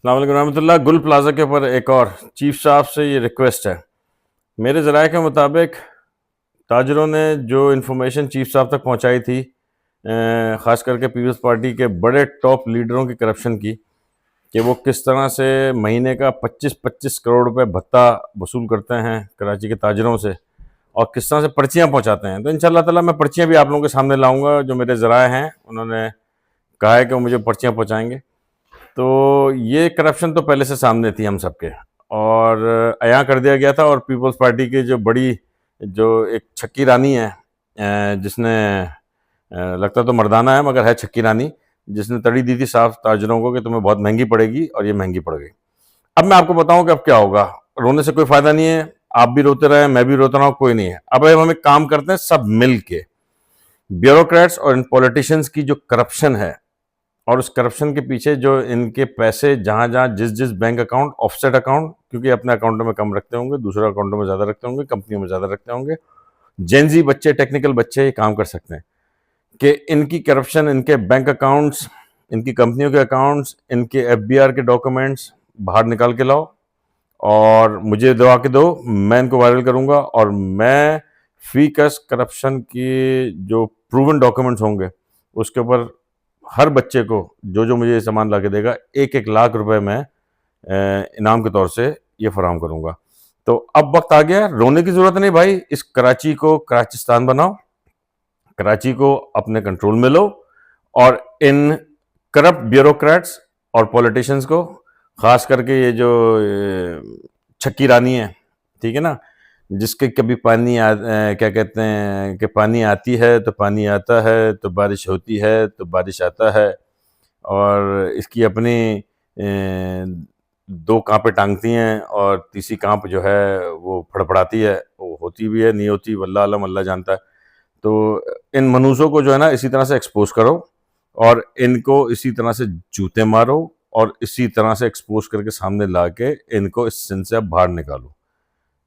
अस्सलाम वालेकुम रहमतुल्लाह। गुल प्लाजा के ऊपर एक और चीफ साहब से ये रिक्वेस्ट है। मेरे ज़राए के मुताबिक ताजरों ने जो इन्फॉर्मेशन चीफ साहब तक पहुंचाई थी, ख़ास करके पीपल्स पार्टी के बड़े टॉप लीडरों की करप्शन की, कि वो किस तरह से महीने का 25-25 करोड़ रुपए भत्ता वसूल करते हैं कराची के ताजरों से, और किस तरह से पर्चियाँ पहुँचाते हैं। तो इंशाअल्लाह ताला मैं पर्चियाँ भी आप लोगों के सामने लाऊँगा। जो मेरे ज़राए हैं उन्होंने कहा है कि वो मुझे पर्चियाँ पहुँचाएँगे। तो ये करप्शन तो पहले से सामने थी हम सबके, और अयां कर दिया गया था। और पीपल्स पार्टी की जो बड़ी जो एक छक्की रानी है, जिसने लगता तो मर्दाना है मगर है छक्की रानी, जिसने तड़ी दी थी साफ ताजरों को कि तुम्हें बहुत महंगी पड़ेगी, और ये महंगी पड़ गई। अब मैं आपको बताऊं कि अब क्या होगा। रोने से कोई फायदा नहीं है, आप भी रोते रहे, मैं भी रोता रहा हूँ, कोई नहीं है। अब हम एक काम करते हैं सब मिल के, ब्यूरोक्रेट्स और इन पॉलिटिशियंस की जो करप्शन है, और उस करप्शन के पीछे जो इनके पैसे जहां जहां जिस जिस बैंक अकाउंट, ऑफसेट अकाउंट, क्योंकि अपने अकाउंटों में कम रखते होंगे, दूसरे अकाउंटों में ज़्यादा रखते होंगे, कंपनियों में ज़्यादा रखते होंगे, जेनजी बच्चे, टेक्निकल बच्चे ये काम कर सकते हैं कि इनकी करप्शन, इनके बैंक अकाउंट्स, इनकी कंपनियों के अकाउंट्स, इनके एफबीआर के डॉक्यूमेंट्स बाहर निकाल के लाओ और मुझे दवा के दो। मैं इनको वायरल करूंगा, और मैं फी कस करप्शन की जो प्रूवन डॉक्यूमेंट्स होंगे उसके ऊपर हर बच्चे को जो जो मुझे ये सामान ला के देगा, 1-1 लाख रुपए मैं इनाम के तौर से ये फराहम करूंगा। तो अब वक्त आ गया, रोने की जरूरत नहीं भाई। इस कराची को कराचिस्तान बनाओ, कराची को अपने कंट्रोल में लो, और इन करप्ट ब्यूरोक्रेट्स और पॉलिटिशियंस को, खास करके ये जो छक्की रानी है, ठीक है ना, जिसके कभी क्या कहते हैं कि पानी आती है तो पानी आता है, तो बारिश होती है तो बारिश आता है, और इसकी अपनी दो कांपे टांगती हैं और तीसरी कांप जो है वो फड़फड़ाती है। वो होती भी है, नहीं होती, वल्लाह आलम, अल्लाह जानता है। तो इन मनूसों को जो है ना इसी तरह से एक्सपोज करो, और इनको इसी तरह से जूते मारो, और इसी तरह से एक्सपोज करके सामने ला के इनको इस सिंध से अब बाहर निकालो।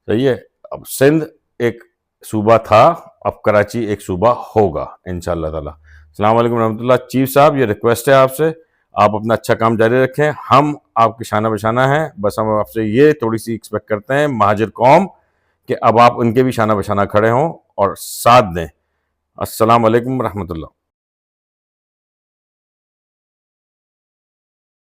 सही है। अब सिंध एक सूबा था, अब कराची एक सूबा होगा इंशाअल्लाह ताला। अस्सलाम वालेकुम रहमतुल्लाह। चीफ साहब, ये रिक्वेस्ट है आपसे, आप अपना अच्छा काम जारी रखें, हम आपके शाना बशाना हैं। बस हम आपसे ये थोड़ी सी एक्सपेक्ट करते हैं महाजिर कौम, कि अब आप उनके भी शाना बशाना खड़े हों और साथ दें। अस्सलाम वालेकुम रहमतुल्लाह।